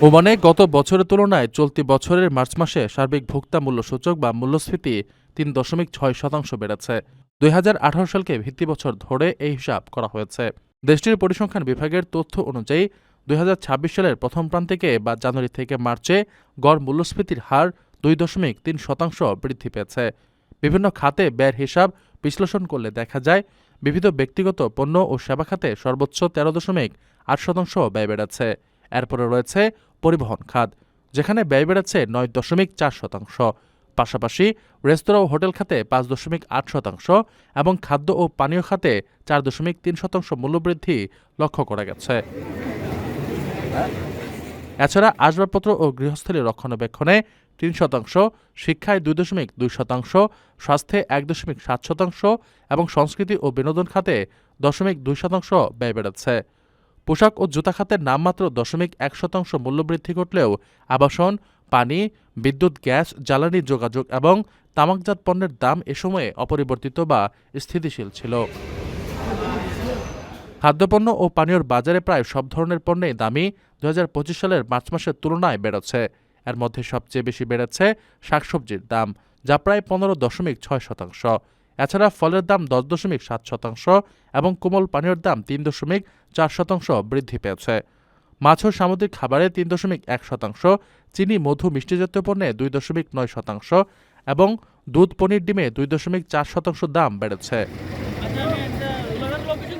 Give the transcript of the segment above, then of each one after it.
ওমানে গত বছরের তুলনায় চলতি বছরের মার্চ মাসে সার্বিক ভোক্তা মূল্যসূচক বা মূল্যস্ফীতি ৩.৬% বেড়েছে। ২০১৮ সালকে ভিত্তিবছর ধরে এই হিসাব করা হয়েছে। দেশটির পরিসংখ্যান বিভাগের তথ্য অনুযায়ী ২০২৬ সালের প্রথম প্রান্তিকে বা জানুয়ারি থেকে মার্চে গড় মূল্যস্ফীতির হার ২.৩% বৃদ্ধি পেয়েছে। বিভিন্ন খাতে ব্যয়ের হিসাব বিশ্লেষণ করলে দেখা যায়, বিবিধ ব্যক্তিগত পণ্য ও সেবা খাতে সর্বোচ্চ ১৩.৮% ব্যয় বেড়েছে। এরপরে রয়েছে পরিবহন খাত, যেখানে ব্যয় বেড়েছে ৯.৪%। পাশাপাশি রেস্তোরাঁ ও হোটেল খাতে ৫.৮% এবং খাদ্য ও পানীয় খাতে ৪.৩% মূল্যবৃদ্ধি লক্ষ্য করা গেছে। এছাড়া আসবাবপত্র ও গৃহস্থলী রক্ষণাবেক্ষণে ৩%, শিক্ষায় ২.২%, স্বাস্থ্যে ১.৭% এবং সংস্কৃতি ও বিনোদন খাতে ০.২% ব্যয় বেড়েছে। পোশাক ও জুতা খাতের নামমাত্র ০.১% মূল্যবৃদ্ধি ঘটলেও আবাসন, পানি, বিদ্যুৎ, গ্যাস, জ্বালানি, যোগাযোগ এবং তামাকজাত পণ্যের দাম এ সময়ে অপরিবর্তিত বা স্থিতিশীল ছিল। খাদ্যপণ্য ও পানীয়র বাজারে প্রায় সব ধরনের পণ্যেই দামই ২০২৫ সালের মার্চ মাসের তুলনায় বেড়েছে। এর মধ্যে সবচেয়ে বেশি বেড়েছে শাকসবজির দাম, যা প্রায় ১৫.৬%। এছাড়া ফলের দাম ১০.৭% এবং কোমল পানীয়র দাম ৩.৪% বৃদ্ধি পেয়েছে। মাছ ও সামুদ্রিক খাবারে ৩.১%, চিনি, মধু, মিষ্টিজাতীয় পণ্যে ২.৯% এবং দুধ, পনির, ডিমে ২.৪% দাম বেড়েছে।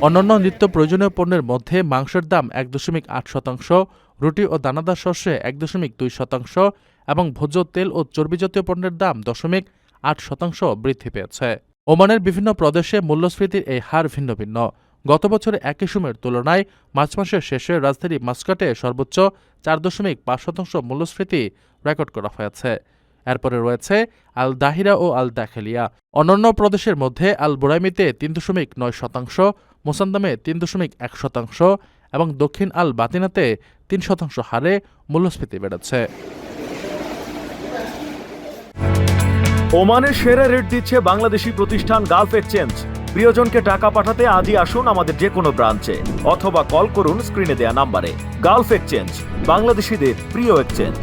অন্যান্য নিত্য প্রয়োজনীয় পণ্যের মধ্যে মাংসের দাম ১.৮%, রুটি ও দানাদার শস্যে ১.২% এবং ভোজ্য তেল ও চর্বিজাতীয় পণ্যের দাম ০.৮% বৃদ্ধি পেয়েছে। ওমানের বিভিন্ন প্রদেশে মূল্যস্ফীতির এই হার ভিন্ন ভিন্ন। গত বছরে একই সময়ের তুলনায় মার্চ মাসের শেষে রাজধানী মাস্কাটে সর্বোচ্চ ৪.৫% মূল্যস্ফীতি রেকর্ড করা হয়েছে। এরপরে রয়েছে আল দাহিরা ও আল দাখেলিয়া। অন্যান্য প্রদেশের মধ্যে আল বুরাইমিতে ৩.৯%, মোসান্দামে ৩.১% এবং দক্ষিণ আল বাতিনাতে ৩% হারে মূল্যস্ফীতি বেড়েছে। ওমানের সেরা রেট দিচ্ছে বাংলাদেশি প্রতিষ্ঠান গালফ এক্সচেঞ্জ। প্রিয়জনকে টাকা পাঠাতে আজই আসুন আমাদের যে কোনো ব্রাঞ্চে অথবা কল করুন স্ক্রিনে দেয়া নাম্বারে। গালফ এক্সচেঞ্জ, বাংলাদেশিদের প্রিয় এক্সচেঞ্জ।